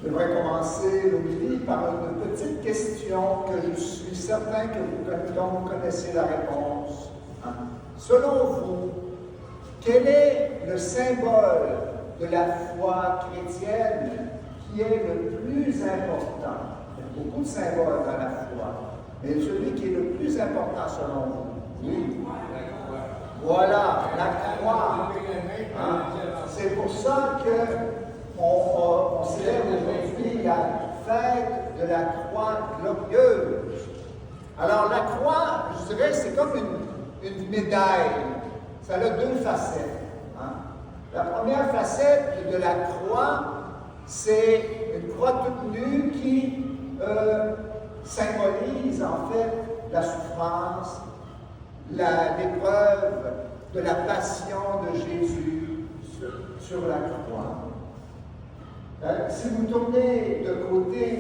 Je devrais commencer l'homélie par une petite question que je suis certain dont vous connaissez la réponse. Selon vous, quel est le symbole de la foi chrétienne qui est le plus important? Il y a beaucoup de symboles dans la foi, mais celui qui est le plus important selon vous? Oui. Voilà, la croix. C'est pour ça qu'on célèbre aujourd'hui la fête de la croix glorieuse. Alors la croix, je dirais, c'est comme une médaille. Ça a deux facettes. La première facette de la croix, c'est une croix toute nue qui symbolise en fait la souffrance, l'épreuve de la passion de Jésus sur la croix. Si vous tournez de côté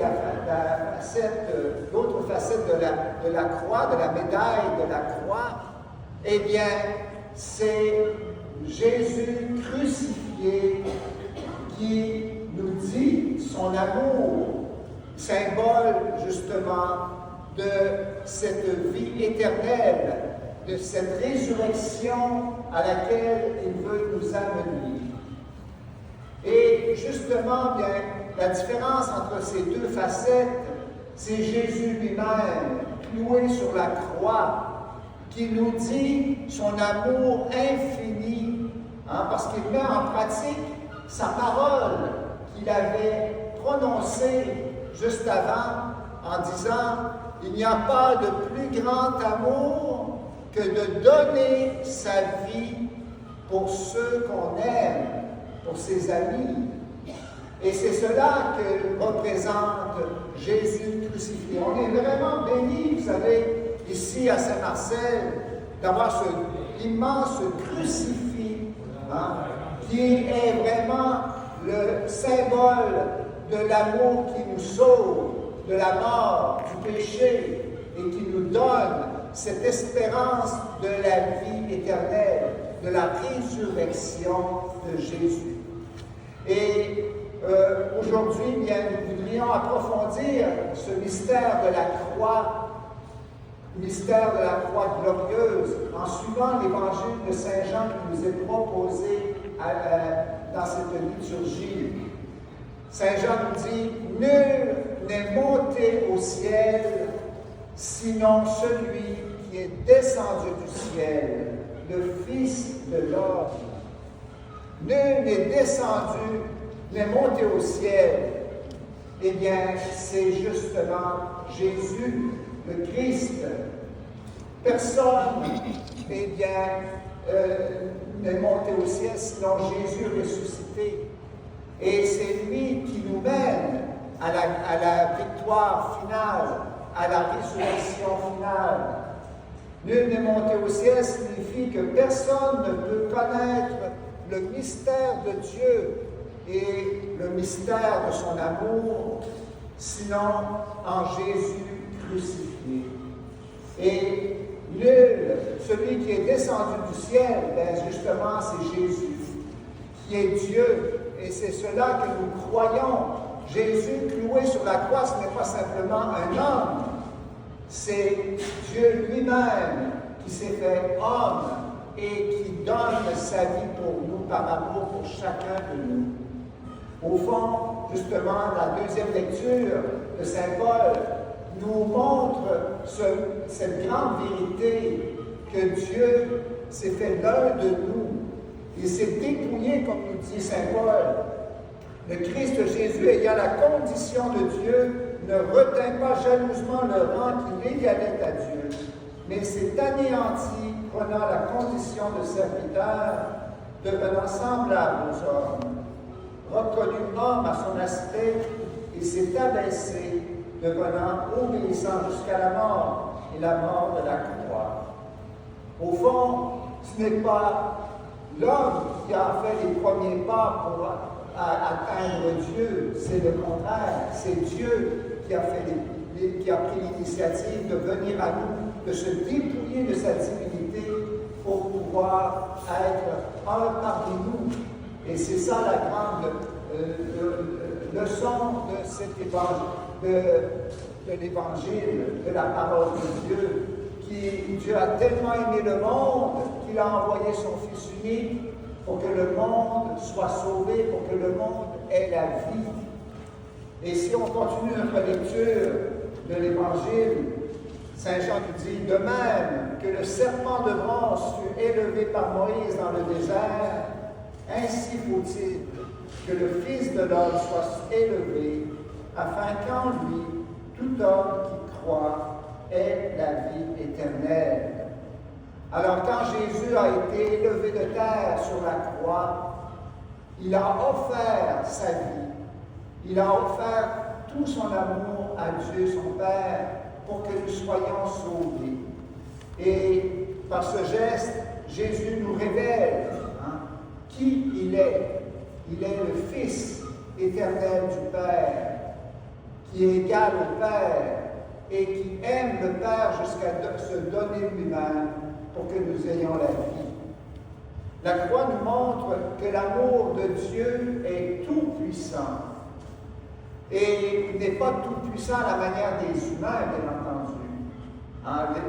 l'autre facette de la croix, de la médaille de la croix, eh bien, c'est Jésus crucifié qui nous dit son amour, symbole justement de cette vie éternelle, de cette résurrection à laquelle il veut nous amener. Et justement, bien, la différence entre ces deux facettes, c'est Jésus lui-même, cloué sur la croix, qui nous dit son amour infini, parce qu'il met en pratique sa parole qu'il avait prononcée juste avant, en disant « Il n'y a pas de plus grand amour que de donner sa vie pour ceux qu'on aime, pour ses amis. » Et c'est cela que représente Jésus crucifié. On est vraiment bénis, vous savez, ici à Saint-Marcel, d'avoir ce immense crucifix, qui est vraiment le symbole de l'amour qui nous sauve de la mort, du péché, et qui nous donne cette espérance de la vie éternelle, de la résurrection de Jésus. Et aujourd'hui, bien, nous voudrions approfondir ce mystère de la croix, glorieuse, en suivant l'évangile de Saint Jean qui nous est proposé dans cette liturgie. Saint Jean nous dit « Nul n'est monté au ciel, sinon celui qui est descendu du ciel, le Fils de l'homme. Nul n'est monté au ciel. » Eh bien, c'est justement Jésus, le Christ. Personne, eh bien, n'est monté au ciel, sinon Jésus ressuscité. Et c'est lui qui nous mène à la victoire finale, à la résurrection finale. Nul n'est monté au ciel signifie que personne ne peut connaître le mystère de Dieu et le mystère de son amour, sinon en Jésus crucifié. Et nul, celui qui est descendu du ciel, bien justement, c'est Jésus, qui est Dieu. Et c'est cela que nous croyons. Jésus cloué sur la croix, ce n'est pas simplement un homme, c'est Dieu lui-même qui s'est fait homme et qui donne sa vie pour nous, par amour pour chacun de nous. Au fond, justement, la deuxième lecture de Saint Paul nous montre cette grande vérité que Dieu s'est fait l'un de nous. Il s'est dépouillé, comme nous dit Saint Paul. Le Christ Jésus, ayant la condition de Dieu, ne retint pas jalousement le rang qui l'égalait à Dieu, mais s'est anéanti, prenant la condition de serviteur, devenant semblable aux hommes. Reconnu homme à son aspect, il s'est abaissé, devenant obéissant jusqu'à la mort, et la mort de la croix. Au fond, ce n'est pas l'homme qui a fait les premiers pas pour atteindre Dieu, c'est le contraire. C'est Dieu qui a pris l'initiative de venir à nous, de se dépouiller de sa divinité pour pouvoir être un parmi nous. Et c'est ça la grande leçon de cet évangile, de l'évangile, de la parole de Dieu, Dieu a tellement aimé le monde qu'il a envoyé son Fils unique pour que le monde soit sauvé, pour que le monde ait la vie. Et si on continue notre lecture de l'Évangile, Saint Jean nous dit, de même que le serpent de bronze fut élevé par Moïse dans le désert, ainsi faut-il que le Fils de l'homme soit élevé, afin qu'en lui, tout homme qui croit ait la vie éternelle. Alors quand Jésus a été élevé de terre sur la croix, il a offert sa vie, il a offert tout son amour à Dieu, son Père, pour que nous soyons sauvés. Et par ce geste, Jésus nous révèle qui il est. Il est le Fils éternel du Père, qui est égal au Père et qui aime le Père jusqu'à se donner lui-même pour que nous ayons la vie. La croix nous montre que l'amour de Dieu est tout-puissant. Et il n'est pas tout-puissant à la manière des humains, bien entendu.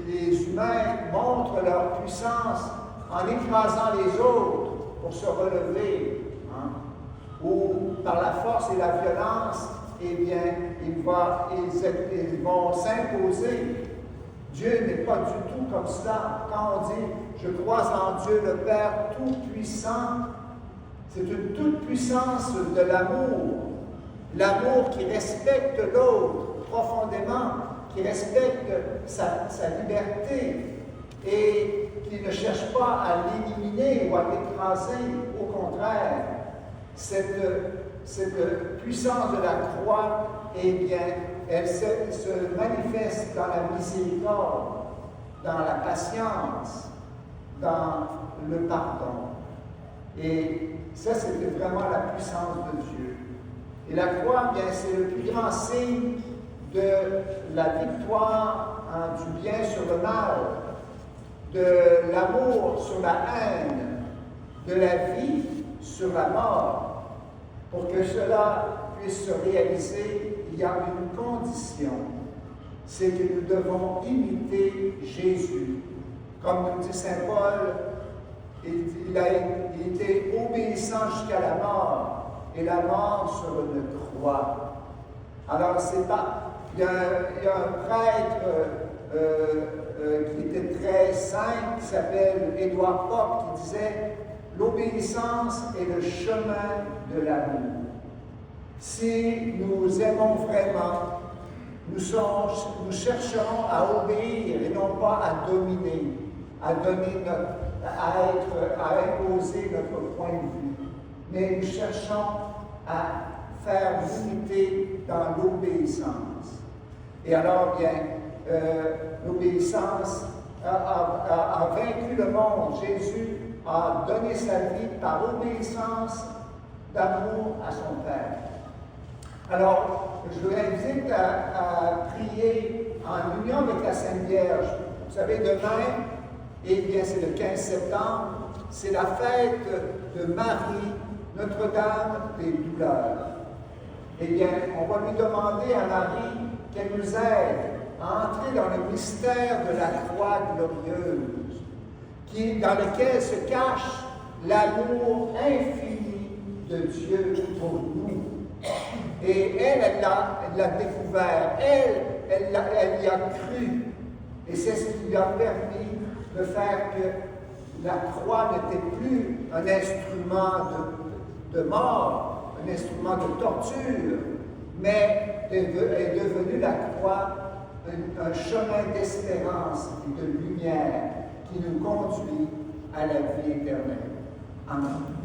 Les humains montrent leur puissance en écrasant les autres pour se relever, ou par la force et la violence, eh bien, ils vont s'imposer. Dieu n'est pas du tout comme cela. Quand on dit « Je crois en Dieu le Père Tout-Puissant », c'est une toute-puissance de l'amour. L'amour qui respecte l'autre profondément, qui respecte sa liberté et qui ne cherche pas à l'éliminer ou à l'écraser. Au contraire, cette puissance de la croix, eh bien, elle se manifeste dans la miséricorde, dans la patience, dans le pardon. Et ça, c'était vraiment la puissance de Dieu. Et la croix, bien, c'est le plus grand signe de la victoire du bien sur le mal, de l'amour sur la haine, de la vie sur la mort. Pour que cela puisse se réaliser, il y a une condition, c'est que nous devons imiter Jésus. Comme nous dit Saint Paul, il a été obéissant jusqu'à la mort, et la mort sur une croix. Alors, c'est pas. Il y a un prêtre qui était très saint, qui s'appelle Édouard Pope, qui disait « L'obéissance est le chemin de l'amour. » Si nous aimons vraiment, nous chercherons à obéir et non pas à dominer, à imposer notre point de vue. Mais nous cherchons à faire l'unité dans l'obéissance. Et alors, bien, l'obéissance a vaincu le monde. Jésus a donné sa vie par obéissance d'amour à son Père. Alors, je vous invite à prier en union avec la Sainte Vierge. Vous savez, demain, eh bien, c'est le 15 septembre, c'est la fête de Marie, Notre-Dame des douleurs. Eh bien, on va lui demander à Marie qu'elle nous aide à entrer dans le mystère de la croix glorieuse, dans lequel se cache l'amour infini de Dieu pour nous. Et elle l'a découvert, elle y a cru. Et c'est ce qui lui a permis de faire que la croix n'était plus un instrument de mort, un instrument de torture, mais est devenue la croix un chemin d'espérance et de lumière qui nous conduit à la vie éternelle. Amen.